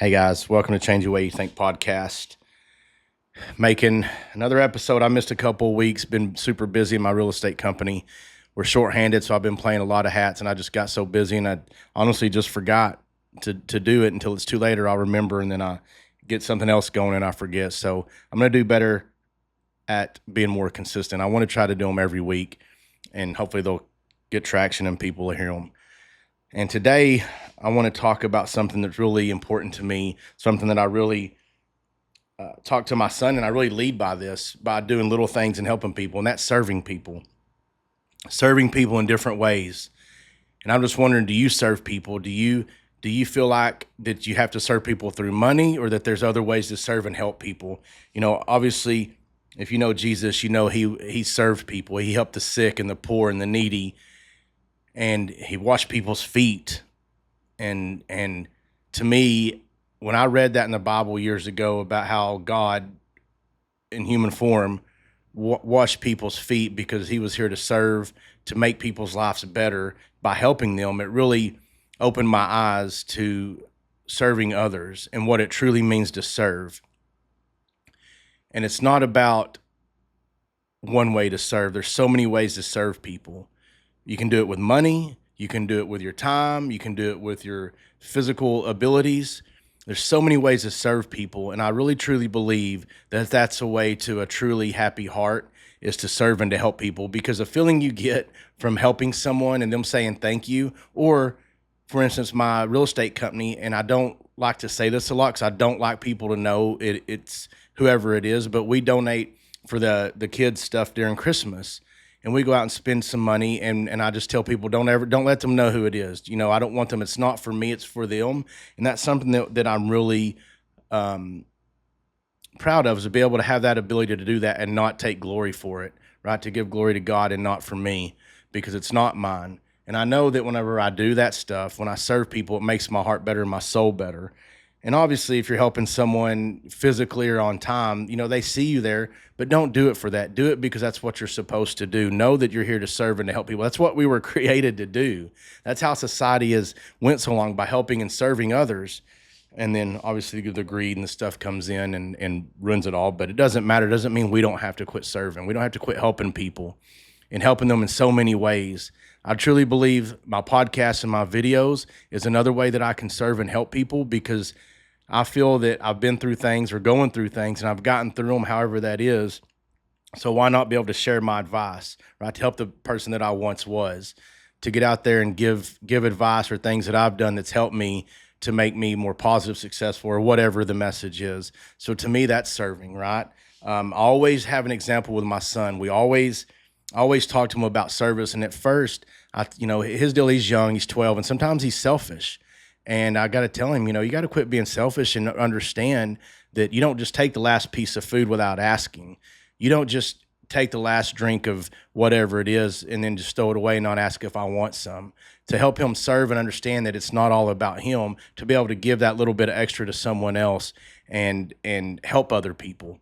Hey guys, welcome to Change the Way You Think podcast. Making another episode. I missed a couple of weeks, been super busy in my real estate company. We're shorthanded, so I've been playing a lot of hats and I just got so busy and I honestly just forgot to do it until it's too late or I'll remember and then I get something else going and I forget. So I'm going to do better at being more consistent. I want to try to do them every week and hopefully they'll get traction and people will hear them. And today I want to talk about something that's really important to me, something that I really talk to my son, and I really lead by this by doing little things and helping people, and that's serving people in different ways. And I'm just wondering, do you serve people? Do you feel like that you have to serve people through money, or that there's other ways to serve and help people? Obviously, if you know Jesus, you know he served people. He helped the sick and the poor and the needy, and he washed people's feet. And to me, when I read that in the Bible years ago about how God in human form washed people's feet because he was here to serve, to make people's lives better by helping them, it really opened my eyes to serving others and what it truly means to serve. And it's not about one way to serve. There's so many ways to serve people. You can do it with money, you can do it with your time, you can do it with your physical abilities. There's so many ways to serve people, and I really truly believe that that's a way to a truly happy heart is to serve and to help people, because the feeling you get from helping someone and them saying thank you, or for instance, my real estate company, and I don't like to say this a lot because I don't like people to know it's whoever it is, but we donate for the kids stuff during Christmas, and we go out and spend some money, and I just tell people don't let them know who it is. I don't want them. It's not for me, it's for them. And that's something that I'm really um, proud of, is to be able to have that ability to do that and not take glory for it, right? To give glory to God and not for me, because it's not mine. And I know that whenever I do that stuff, when I serve people, it makes my heart better and my soul better. And obviously, if you're helping someone physically or on time, they see you there, but don't do it for that. Do it because that's what you're supposed to do. Know that you're here to serve and to help people. That's what we were created to do. That's how society has went so long, by helping and serving others. And then obviously the greed and the stuff comes in and ruins it all. But it doesn't matter. It doesn't mean we don't have to quit serving. We don't have to quit helping people and helping them in so many ways. I truly believe my podcast and my videos is another way that I can serve and help people, because I feel that I've been through things or going through things and I've gotten through them, however that is. So why not be able to share my advice, right? To help the person that I once was, to get out there and give advice or things that I've done that's helped me to make me more positive, successful, or whatever the message is. So to me, that's serving, right? I always have an example with my son. I always talk to him about service. And at first, his deal, he's young, he's 12, and sometimes he's selfish. And I got to tell him, you got to quit being selfish and understand that you don't just take the last piece of food without asking. You don't just take the last drink of whatever it is and then just throw it away and not ask if I want some. To help him serve and understand that it's not all about him, to be able to give that little bit of extra to someone else and help other people.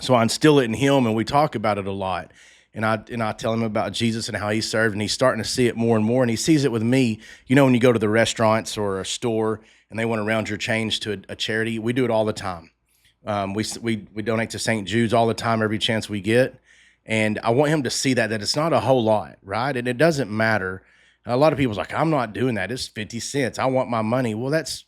So I instill it in him, and we talk about it a lot. And I tell him about Jesus and how he served, and he's starting to see it more and more. And he sees it with me. When you go to the restaurants or a store and they want to round your change to a charity, we do it all the time. We donate to St. Jude's all the time, every chance we get. And I want him to see that it's not a whole lot, right? And it doesn't matter. A lot of people's like, I'm not doing that. It's 50 cents. I want my money. Well, that's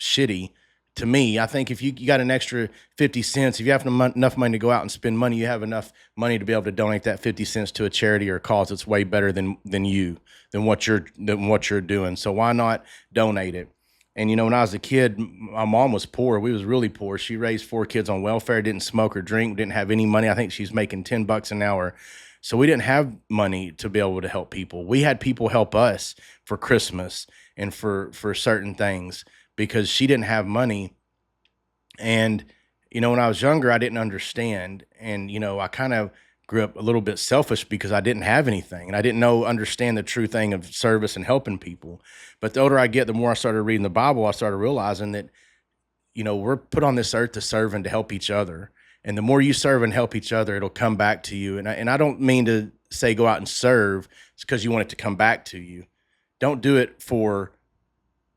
shitty to me. I think if you got an extra 50 cents, if you have enough money to go out and spend money, you have enough money to be able to donate that 50 cents to a charity or a cause that's way better than what you're doing. So why not donate it? And when I was a kid, my mom was poor. We was really poor. She raised 4 kids on welfare, didn't smoke or drink, didn't have any money. I think she's making $10 an hour. So we didn't have money to be able to help people. We had people help us for Christmas and for certain things, because she didn't have money. And, when I was younger, I didn't understand. And, I kind of grew up a little bit selfish because I didn't have anything and I didn't understand the true thing of service and helping people. But the older I get, the more I started reading the Bible, I started realizing that, we're put on this earth to serve and to help each other. And the more you serve and help each other, it'll come back to you. And I don't mean to say go out and serve. It's because you want it to come back to you. Don't do it for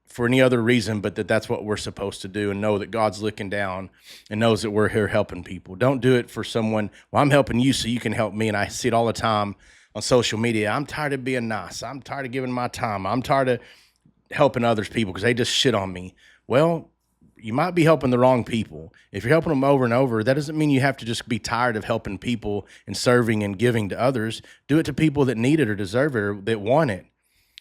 for any other reason but that that's what we're supposed to do, and know that God's looking down and knows that we're here helping people. Don't do it for someone, well, I'm helping you so you can help me. And I see it all the time on social media. I'm tired of being nice. I'm tired of giving my time. I'm tired of helping others people because they just shit on me. Well, you might be helping the wrong people. If you're helping them over and over, that doesn't mean you have to just be tired of helping people and serving and giving to others. Do it to people that need it or deserve it or that want it.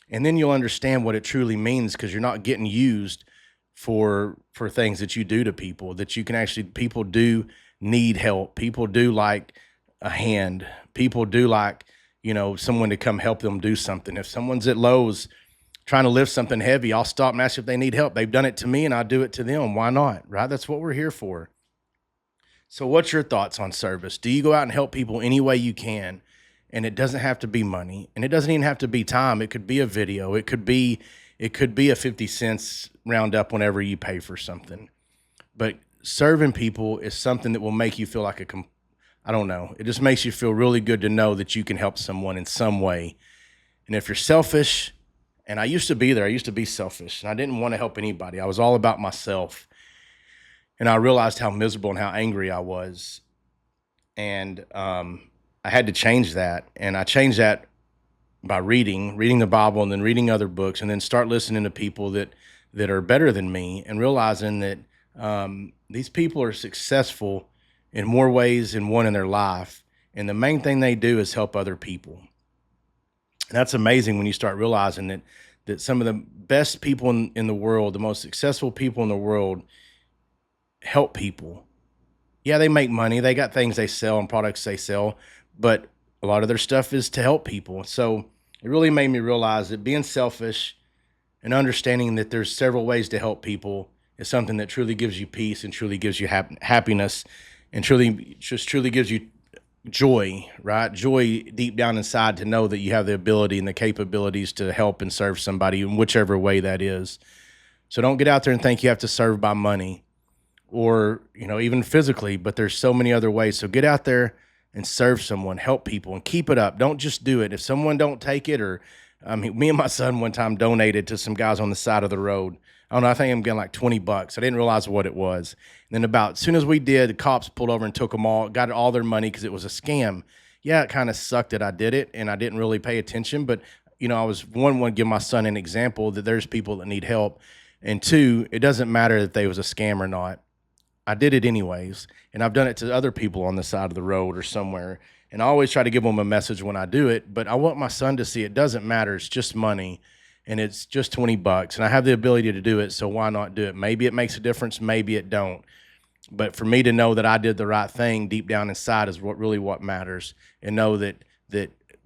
And then you'll understand what it truly means, because you're not getting used for things that you do to people, that you can actually, people do need help. People do like a hand. People do like, someone to come help them do something. If someone's at Lowe's trying to lift something heavy, I'll stop and ask if they need help. They've done it to me and I do it to them. Why not? Right? That's what we're here for. So what's your thoughts on service? Do you go out and help people any way you can? And it doesn't have to be money, and it doesn't even have to be time. It could be a video. It could be a 50 cents round up whenever you pay for something. But serving people is something that will make you feel like I don't know. It just makes you feel really good to know that you can help someone in some way. And if you're selfish, and I used to be there, I used to be selfish, and I didn't want to help anybody. I was all about myself. And I realized how miserable and how angry I was. And I had to change that. And I changed that by reading the Bible, and then reading other books, and then start listening to people that are better than me, and realizing that these people are successful in more ways than one in their life. And the main thing they do is help other people. And that's amazing when you start realizing that some of the best people in the world, the most successful people in the world, help people. Yeah, they make money. They got things they sell and products they sell, but a lot of their stuff is to help people. So it really made me realize that being selfish and understanding that there's several ways to help people is something that truly gives you peace and truly gives you happiness, and truly gives you joy, right? Joy deep down inside to know that you have the ability and the capabilities to help and serve somebody in whichever way that is. So don't get out there and think you have to serve by money or, even physically, but there's so many other ways. So get out there and serve someone, help people, and keep it up. Don't just do it. If someone don't take it, or me and my son one time donated to some guys on the side of the road. I don't know, I think I'm getting like $20. I didn't realize what it was. And then as soon as we did, the cops pulled over and took them all, got all their money because it was a scam. Yeah, it kind of sucked that I did it and I didn't really pay attention, but I was want to give my son an example that there's people that need help. And two, it doesn't matter if they was a scam or not. I did it anyways, and I've done it to other people on the side of the road or somewhere. And I always try to give them a message when I do it, but I want my son to see it doesn't matter. It's just money, and it's just $20, and I have the ability to do it. So why not do it? Maybe it makes a difference. Maybe it don't. But for me to know that I did the right thing deep down inside is what matters, and know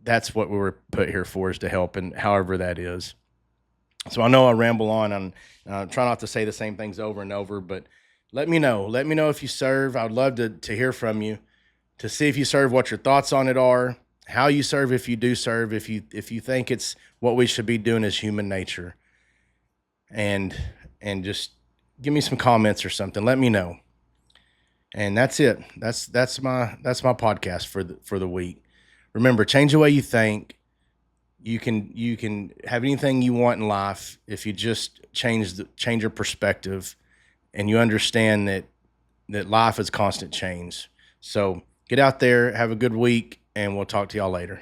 that's what we were put here for, is to help, and however that is. So I know I ramble on, and try not to say the same things over and over, but let me know. Let me know if you serve. I would love to hear from you, to see if you serve, what your thoughts on it are, how you serve, if you do serve, if you think it's what we should be doing as human nature, and just give me some comments or something. Let me know. And that's it. That's my podcast for the week. Remember, change the way you think. You can have anything you want in life if you just change your perspective, and you understand that life is constant change. So get out there, have a good week, and we'll talk to y'all later.